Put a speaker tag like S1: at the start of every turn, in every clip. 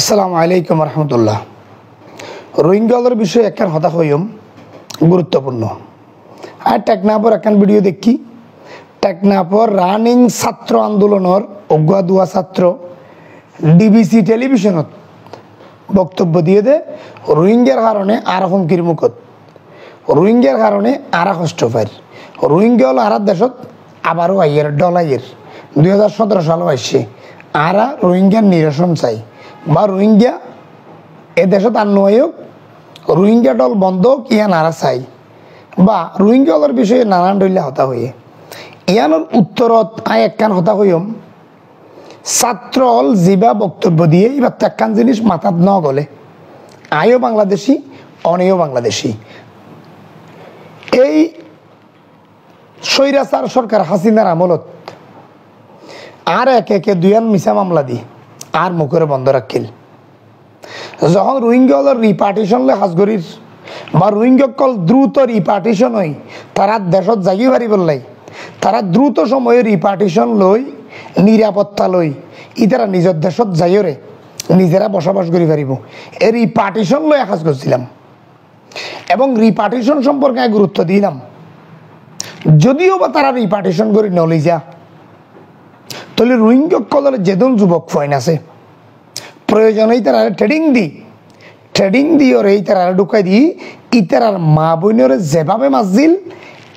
S1: আসসালামু আলাইকুম রহমতুল্লাহ। রোহিঙ্গাদের বিষয়ে একখান কথা হইম গুরুত্বপূর্ণ। আর টেকনাফর একখান ভিডিও দেখি। টেকনাফর রানিং ছাত্র আন্দোলনের অজ্ঞা দুয়া ছাত্র ডিবিসি টেলিভিশনত বক্তব্য দিয়ে দে রোহিঙ্গার কারণে আর হুমকির মুখত, রোহিঙ্গার কারণে আর কষ্ট পায়। রোহিঙ্গা হল আর দেশত আবারও আইয়ের ডলাইয়ের 2017 সালও আসছে। আর রোহিঙ্গার নিরসন চাই বা রোহিঙ্গা এ দেশত আর নয় রোহিঙ্গা দল বন্ধ ইয়া নারা চাই বা রোহিঙ্গা দলের বিষয়ে নানান দলীয় হতা হয়ে ইয়ানোর উত্তরত আয় একখান হতা হইম ছাত্র হল যিবা বক্তব্য দিয়ে এবার তো একখান জিনিস মাথাত ন গলে আয়ও বাংলাদেশি অনেও বাংলাদেশি। এই স্বৈরাচার সরকার হাসিনার আমলত আর একে একে দুয়ান মিছা মামলা দি আর মুখরে বন্ধ রাখিল। যখন রোহিঙ্গা রিপার্টিশন লে হাজগরির বা রোহিঙ্গা কল দ্রুত রিপার্টিশন হই তারা দেশত জাগি পারি বললাই তারা দ্রুত সময়ে রিপার্টিশন লই নিরাপত্তা লই ইতারা নিজের দেশত যাইরে নিজেরা বসবাস করি পারিব। এই রিপার্টিশন লই কাজ করছিলাম এবং রিপার্টিশন সম্পর্কে গুরুত্ব দিলাম। যদিও বা তারা রিপার্টিশন করে নলি যা তাহলে রোহিঙ্গা কলের যেদন যুবক ফয়েন আছে প্রয়োজনেই তারা ট্রেডিং দিয়ে এই তারা ঢুকাই দিই ইতারার মা বোনের যেভাবে মাসজিল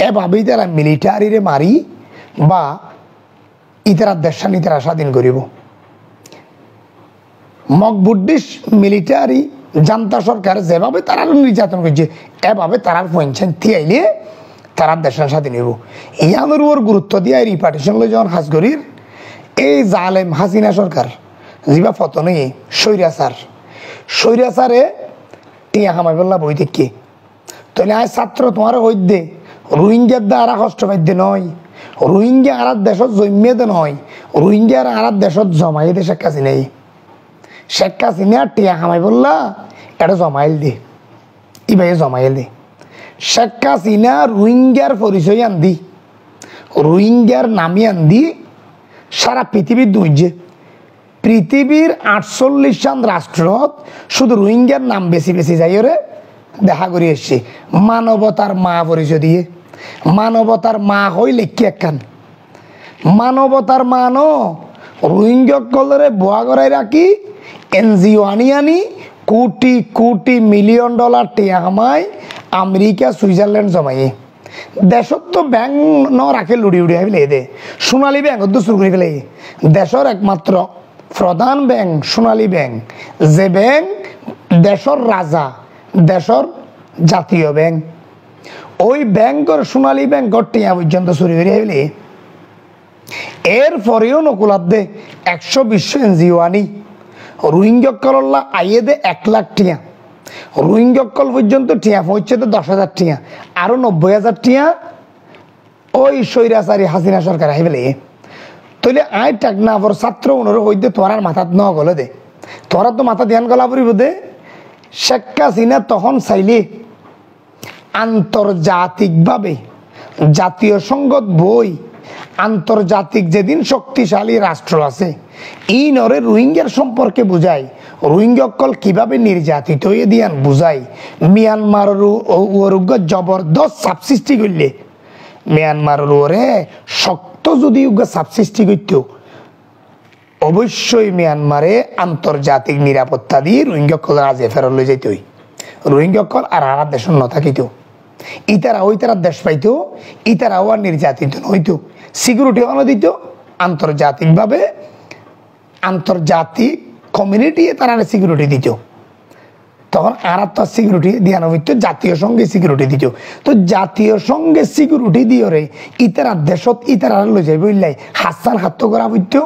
S1: এভাবেই তারা মিলিটারিরে মারি বা ইতারার দেশান ইতারা স্বাধীন করিব। মকবুদ্দিস মিলিটারি জান্তা সরকার যেভাবে তারা নির্যাতন করছে এভাবে তারার পয়েন্ট থিয়াইলে তারার দেশান স্বাধীন হইব। ইয়ানোর ওর গুরুত্ব দিয়ে রিপার্টিশন লই যখন হাজগরির এই জালেম হাসিনা সরকার যিবা ফতনে স্বৈরাচারে টিয়া হামাই বললা বই দেখি তাহলে আয় ছাত্র তোমার হইদে রোহিঙ্গার দ্বারা কষ্ট পাইতে নয়, রোহিঙ্গা আর দেশত জন্মেদে নয়, রোহিঙ্গা আর দেশত জমাই দে শেখ হাসিনাই। শেখ হাসিনা টিয়া হামাই বললা এটা জমাইল দে ইবাই জমাইল দে। শেখ হাসিনা রোহিঙ্গার পরিচয় আনদি রোহিঙ্গার নামি আনদি সারা পৃথিবীর দুইজে পৃথিবীর 48 রাষ্ট্রত শুধু রোহিঙ্গার নাম বেশি বেশি যাই ওরে দেখা করি এসছে মানবতার মা পরিচয় দিয়ে। মানবতার মা হই লেখি একখান মানবতার মা ন রোহিঙ্গা কলরে বোয়া করাই রাখি এনজিও আনি কোটি কোটি মিলিয়ন ডলার টিয়া হামাই আমেরিকা সুইজারল্যান্ড জমাইয়ে দেশত তো ব্যাংক ন রাখে লুড়ি উড়ি ফেলে দে সোনালী ব্যাংক তো শুরু করে ফেলে দেশের একমাত্র প্রধান ব্যাংক সোনালী ব্যাংক যে ব্যাংক দেশের রাজা দেশের জাতীয় ব্যাংক ওই ব্যাংকের সোনালী ব্যাংকর টিয়া পর্যন্ত চুরি করে ফেলে এর পরেও নকুলাত দে 120 এনজিও আনি রোহিঙ্গা কল্লা আইয়ে দে 1 লাখ টিয়া রোহিঙ্গা কল পর্যন্ত টিয়া পৌঁছে তো 10,000 টিয়া আরো 90,000 টিয়া ওই স্বৈরাচারী হাসিনা সরকার আই ফেলে। তাহলে আই টেকনাফর ছাত্র উনার হইতে তোমার মাথাত ন গলে দে তোরা তো মাথা ধ্যান গলা পড়িব দে। শেখ হাসিনা তখন চাইলে আন্তর্জাতিকভাবে জাতীয় সংঘত বই আন্তর্জাতিক যেদিন শক্তিশালী রাষ্ট্র আছে এই নরে রোহিঙ্গার সম্পর্কে বুঝাই রোহিঙ্গা কল কিভাবে নির্যাতিত হয়ে দিয়ান বুঝাই মিয়ানমারের জবরদস্ত চাপ সৃষ্টি করলে মিয়ানমারের ওরে শক্ত যদি চাপ সৃষ্টি করত অবশ্যই মিয়ানমারে আন্তর্জাতিক নিরাপত্তা দিয়ে রোহিঙ্গা কল আজে ফেরত লই যাইতে হই রোহিঙ্গা কল আর আর দেশ ন থাকিত ইতারা ওই তারা দেশ পাইতো ইতারাও আর নির্যাতিত হইতো সিকিউরিটি অন দিত আন্তর্জাতিকভাবে আন্তর্জাতিক কমিউনিটি তারা সিকিউরিটি দিত তখন আর তো সিকিউরিটি দিয়া হইতো জাতীয় সঙ্গে সিকিউরিটি দিত। তো জাতীয় সঙ্গে সিকিউরিটি দিয়ে রে ইতারা দেশত ইতারা লই যাই বললাই হাসান হাত করা হইতো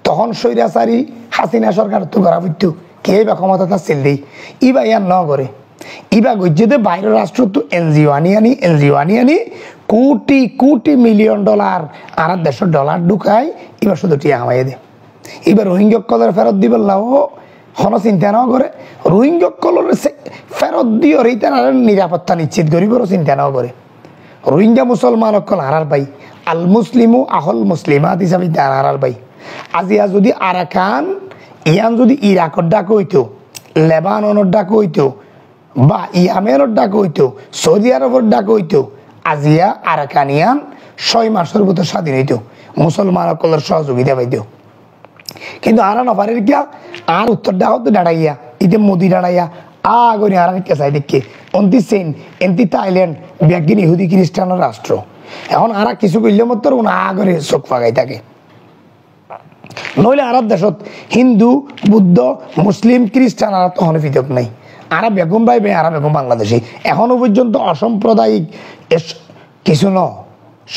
S1: তখন স্বৈরাচারী হাসিনা সরকার তো করা হইতো কে বা ক্ষমতা তা ছিল দেই ইবা ইয়ার ন করে ইবা গজ্জে দে বাইরের রাষ্ট্র তো এনজিও আনি কোটি কোটি মিলিয়ন ডলার আর দেশের ডলার ঢুকায় এবার শুধু টিয়া হামাই দে। এবার রোহিঙ্গা কলের ফেরত দিবে লাও কোনো চিন্তা ন করে রোহিঙ্গা কলের ফেরত দিয়ে তার নিরাপত্তা নিশ্চিত করিব চিন্তা ন করে রোহিঙ্গা মুসলমান অকল হারার পাই আল মুসলিমু আহল মুসলিমাত হিসাবে হারার পাই আজিয়া যদি আরাকান ইয়ান যদি ইরাকর ডাক হইতো, লেবাননের ডাক হইতো, বা ইয়ামেনের ডাক হইতো, সৌদি আরবের ডাক হইতো, আজিয়া আরাকানিয়ান 6 মাসের ভিতর স্বাধীন হইতো, মুসলমান সকলের সহযোগিতা পাইতো। কিন্তু আরা নপারের কিয়া আর উত্তর ডাক দাঁড়াইয়া ইতে মোদি দাঁড়াইয়া আগরে আর কেসাই দেখে অন্তি সেন এন্তি থাইল্যান্ড ব্যাগিন ইহুদি খ্রিস্টানের রাষ্ট্র। এখন আর কিছু করলে মতো আগরে চোখ ফাগাই থাকে। নইলে আর দেশত হিন্দু, বুদ্ধ, মুসলিম, খ্রিস্টান আর তখন পৃথক নাই। আর বেগম ভাই বে আর বেগম বাংলাদেশি এখনো পর্যন্ত অসাম্প্রদায়িক কিছু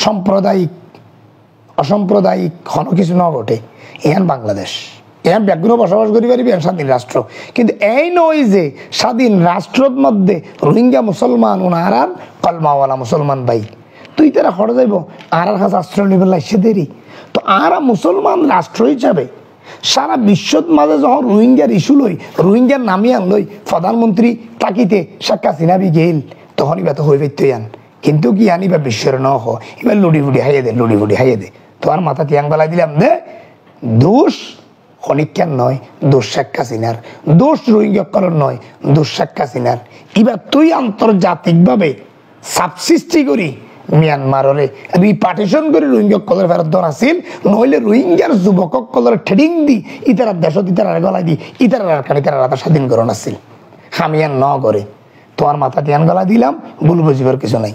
S1: সাম্প্রদায়িক অসাম্প্রদায়িক কোনো কিছু ন ঘটে। ইহান বাংলাদেশ, ইহান ব্যাগুণ বসবাস করি পারিবি স্বাধীন রাষ্ট্র। কিন্তু এই নয় যে স্বাধীন রাষ্ট্রের মধ্যে রোহিঙ্গা মুসলমান ওনার কলমাওয়ালা মুসলমান ভাই তুই তারা খড় যাইব আর কাছে আশ্রয় নিবে লাগছে দেরি। তো আরা মুসলমান রাষ্ট্র হিসাবে সারা বিশ্বর মাঝে যখন রোহিঙ্গার ইস্যু লই, রোহিঙ্গার নামিয়ে আনলই প্রধানমন্ত্রী তাকিতে শেখ হাসিনা বি গেল, তখন ইবা তো হয়ে পেতে আন। কিন্তু কি আনিবা বিশ্বের ন এবার লুডি ফুডি হাইয়ে দে, লুডি ফুডি হাইয়ে দে। তোমার মাথা তিয়াং বেলায় দিলাম দে দোষ খনিকার নয়, দোষ শেখ হাসিনার, দোষ রোহিঙ্গা কলর নয়, দোষ শেখ হাসিনার। এবার তুই আন্তর্জাতিকভাবে চাপ সৃষ্টি করি মিয়ানমারে রিপার্টিশন করে রোহিঙ্গা কলর ফেরত দন আসিল, নইলে রোহিঙ্গার যুবক কলর ট্রেডিং দি ইতার দেশত ইতার গলাই দি ইতার কানিকার রাতা স্বাধীন করণ আসিল। হামিয়ান ন করে তোমার মাথা তিয়ান গলা দিলাম, ভুল বুঝিবার কিছু নাই।